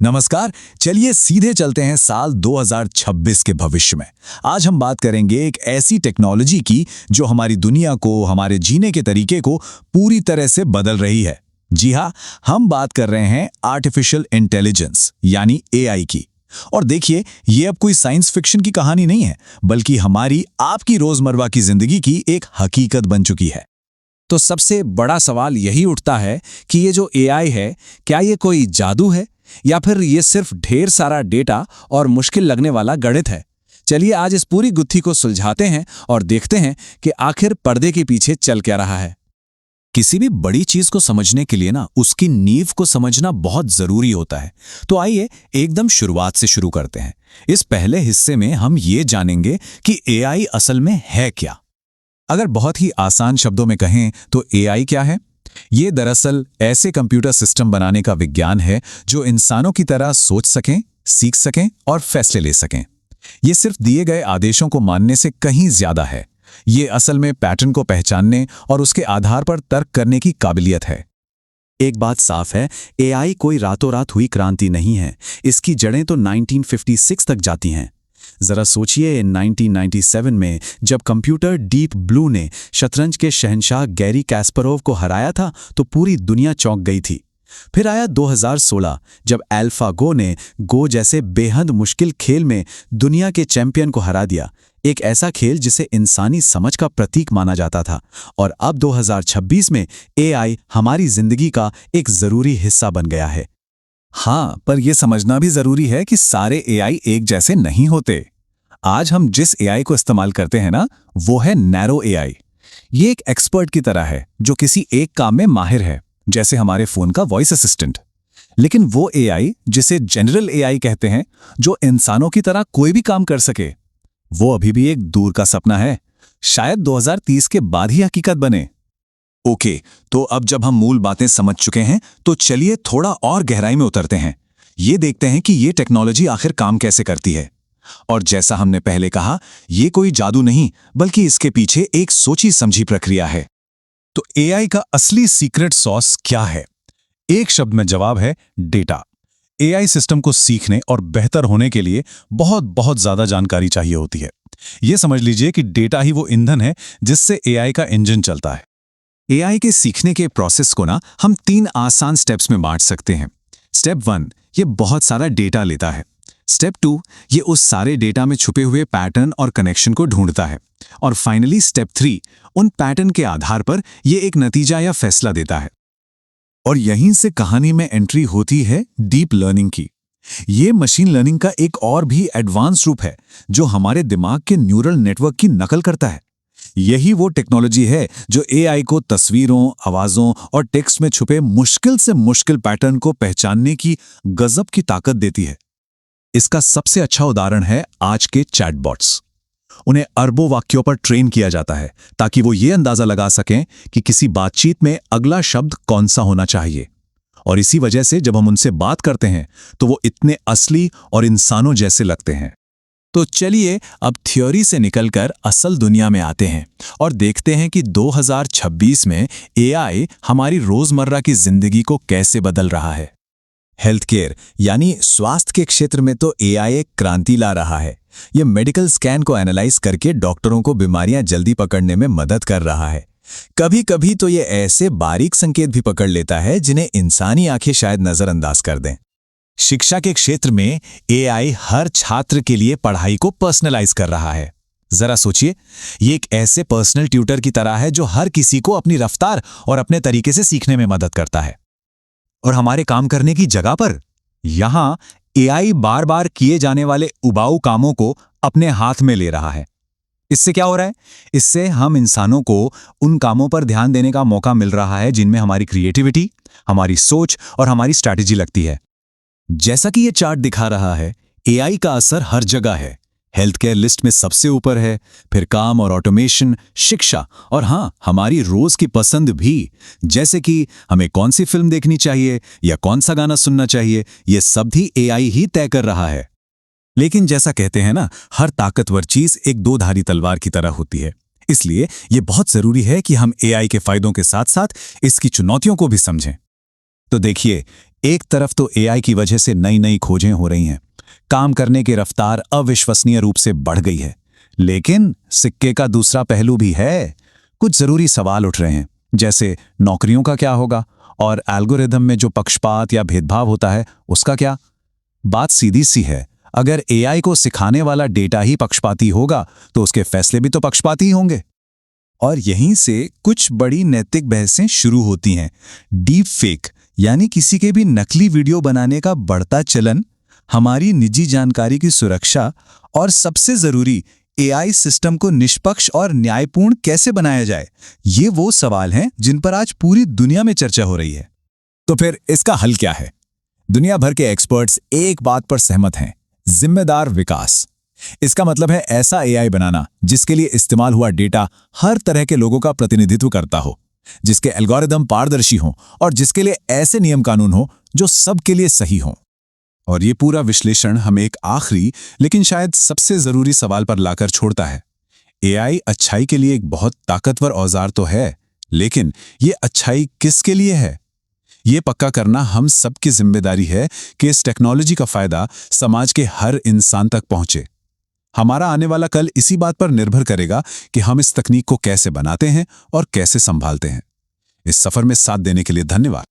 नमस्कार। चलिए सीधे चलते हैं साल 2026 के भविष्य में। आज हम बात करेंगे एक ऐसी टेक्नोलॉजी की जो हमारी दुनिया को, हमारे जीने के तरीके को पूरी तरह से बदल रही है। जी हाँ, हम बात कर रहे हैं आर्टिफिशियल इंटेलिजेंस यानी एआई की। और देखिए, ये अब कोई साइंस फिक्शन की कहानी नहीं है, बल्कि हमारी आपकी रोजमर्रा की जिंदगी की एक हकीकत बन चुकी है। तो सबसे बड़ा सवाल यही उठता है कि ये जो एआई है, क्या ये कोई जादू है या फिर ये सिर्फ ढेर सारा डेटा और मुश्किल लगने वाला गणित है। चलिए आज इस पूरी गुत्थी को सुलझाते हैं और देखते हैं कि आखिर पर्दे के पीछे चल क्या रहा है। किसी भी बड़ी चीज को समझने के लिए उसकी नींव को समझना बहुत जरूरी होता है। तो आइए एकदम शुरुआत से शुरू करते हैं। इस पहले हिस्से में हम ये जानेंगे कि एआई असल में है क्या। अगर बहुत ही आसान शब्दों में कहें तो एआई क्या है? ये दरअसल ऐसे कंप्यूटर सिस्टम बनाने का विज्ञान है जो इंसानों की तरह सोच सकें, सीख सकें और फैसले ले सकें। ये सिर्फ दिए गए आदेशों को मानने से कहीं ज्यादा है। ये असल में पैटर्न को पहचानने और उसके आधार पर तर्क करने की काबिलियत है। एक बात साफ है, एआई कोई रातों रात हुई क्रांति नहीं है। इसकी जड़ें तो 1956 तक जाती हैं। जरा सोचिए, 1997 में जब कंप्यूटर डीप ब्लू ने शतरंज के शहंशाह गैरी कैस्परोव को हराया था तो पूरी दुनिया चौंक गई थी। फिर आया 2016 जब अल्फागो ने गो जैसे बेहद मुश्किल खेल में दुनिया के चैंपियन को हरा दिया, एक ऐसा खेल जिसे इंसानी समझ का प्रतीक माना जाता था। और अब 2026 में एआई हमारी जिंदगी का एक जरूरी हिस्सा बन गया है। हाँ, पर यह समझना भी जरूरी है कि सारे एआई एक जैसे नहीं होते। आज हम जिस एआई को इस्तेमाल करते हैं वो है नैरो एआई। ये एक एक्सपर्ट की तरह है जो किसी एक काम में माहिर है, जैसे हमारे फोन का वॉइस असिस्टेंट। लेकिन वो एआई जिसे जनरल एआई कहते हैं, जो इंसानों की तरह कोई भी काम कर सके, वो अभी भी एक दूर का सपना है। शायद 2030 के बाद ही हकीकत बने। ओके, तो अब जब हम मूल बातें समझ चुके हैं तो चलिए थोड़ा और गहराई में उतरते हैं। ये देखते हैं कि ये टेक्नोलॉजी आखिर काम कैसे करती है। और जैसा हमने पहले कहा, ये कोई जादू नहीं, बल्कि इसके पीछे एक सोची समझी प्रक्रिया है। तो एआई का असली सीक्रेट सॉस क्या है? एक शब्द में जवाब है डेटा। एआई सिस्टम को सीखने और बेहतर होने के लिए बहुत बहुत ज्यादा जानकारी चाहिए होती है। यह समझ लीजिए कि डेटा ही वो ईंधन है जिससे एआई का इंजन चलता है। एआई के सीखने के प्रोसेस को हम 3 आसान स्टेप्स में बांट सकते हैं। स्टेप 1, ये बहुत सारा डेटा लेता है। स्टेप 2, ये उस सारे डेटा में छुपे हुए पैटर्न और कनेक्शन को ढूंढता है। और फाइनली स्टेप 3, उन पैटर्न के आधार पर ये एक नतीजा या फैसला देता है। और यहीं से कहानी में एंट्री होती है डीप लर्निंग की। ये मशीन लर्निंग का एक और भी एडवांस रूप है जो हमारे दिमाग के न्यूरल नेटवर्क की नकल करता है। यही वो टेक्नोलॉजी है जो एआई को तस्वीरों, आवाजों और टेक्स्ट में छुपे मुश्किल से मुश्किल पैटर्न को पहचानने की गजब की ताकत देती है। इसका सबसे अच्छा उदाहरण है आज के चैटबॉट्स। उन्हें अरबों वाक्यों पर ट्रेन किया जाता है ताकि वो ये अंदाजा लगा सकें कि किसी बातचीत में अगला शब्द कौन सा होना चाहिए। और इसी वजह से जब हम उनसे बात करते हैं तो वो इतने असली और इंसानों जैसे लगते हैं। तो चलिए अब थ्योरी से निकलकर असल दुनिया में आते हैं और देखते हैं कि 2026 में एआई हमारी रोजमर्रा की जिंदगी को कैसे बदल रहा है। हेल्थ केयर यानी स्वास्थ्य के क्षेत्र में तो एआई एक क्रांति ला रहा है। ये मेडिकल स्कैन को एनालाइज करके डॉक्टरों को बीमारियां जल्दी पकड़ने में मदद कर रहा है। कभी कभी तो ये ऐसे बारीक संकेत भी पकड़ लेता है जिन्हें इंसानी आंखें शायद नजरअंदाज कर दें। शिक्षा के क्षेत्र में एआई हर छात्र के लिए पढ़ाई को पर्सनलाइज कर रहा है। जरा सोचिए, ये एक ऐसे पर्सनल ट्यूटर की तरह है जो हर किसी को अपनी रफ्तार और अपने तरीके से सीखने में मदद करता है। और हमारे काम करने की जगह पर यहां एआई बार बार किए जाने वाले उबाऊ कामों को अपने हाथ में ले रहा है। इससे क्या हो रहा है? इससे हम इंसानों को उन कामों पर ध्यान देने का मौका मिल रहा है जिनमें हमारी क्रिएटिविटी, हमारी सोच और हमारी स्ट्रैटेजी लगती है। जैसा कि ये चार्ट दिखा रहा है, एआई का असर हर जगह है। हेल्थ केयर लिस्ट में सबसे ऊपर है, फिर काम और ऑटोमेशन, शिक्षा और हाँ, हमारी रोज की पसंद भी, जैसे कि हमें कौन सी फिल्म देखनी चाहिए या कौन सा गाना सुनना चाहिए, ये सब भी एआई ही तय कर रहा है। लेकिन जैसा कहते हैं हर ताकतवर चीज एक दो-धारी तलवार की तरह होती है। इसलिए ये बहुत जरूरी है कि हम एआई के फायदों के साथ साथ इसकी चुनौतियों को भी समझें। तो देखिए, एक तरफ तो एआई की वजह से नई नई खोजें हो रही हैं, काम करने की रफ्तार अविश्वसनीय रूप से बढ़ गई है, लेकिन सिक्के का दूसरा पहलू भी है। कुछ जरूरी सवाल उठ रहे हैं, जैसे नौकरियों का क्या होगा और एल्गोरिदम में जो पक्षपात या भेदभाव होता है उसका क्या। बात सीधी सी है, अगर एआई को सिखाने वाला डेटा ही पक्षपाती होगा तो उसके फैसले भी तो पक्षपाती ही होंगे। और यहीं से कुछ बड़ी नैतिक बहसें शुरू होती हैं। डीप फेक यानी किसी के भी नकली वीडियो बनाने का बढ़ता चलन, हमारी निजी जानकारी की सुरक्षा और सबसे जरूरी एआई सिस्टम को निष्पक्ष और न्यायपूर्ण कैसे बनाया जाए, ये वो सवाल हैं जिन पर आज पूरी दुनिया में चर्चा हो रही है। तो फिर इसका हल क्या है? दुनिया भर के एक्सपर्ट्स एक बात पर सहमत हैं, जिम्मेदार विकास। इसका मतलब है ऐसा एआई बनाना जिसके लिए इस्तेमाल हुआ डेटा हर तरह के लोगों का प्रतिनिधित्व करता हो, जिसके एल्गोरिदम पारदर्शी हों और जिसके लिए ऐसे नियम कानून हो जो सबके लिए सही हों। और ये पूरा विश्लेषण हमें एक आखिरी लेकिन शायद सबसे जरूरी सवाल पर लाकर छोड़ता है। एआई अच्छाई के लिए एक बहुत ताकतवर औजार तो है, लेकिन ये अच्छाई किसके लिए है? ये पक्का करना हम सबकी जिम्मेदारी है कि इस टेक्नोलॉजी का फायदा समाज के हर इंसान तक पहुंचे। हमारा आने वाला कल इसी बात पर निर्भर करेगा कि हम इस तकनीक को कैसे बनाते हैं और कैसे संभालते हैं। इस सफर में साथ देने के लिए धन्यवाद।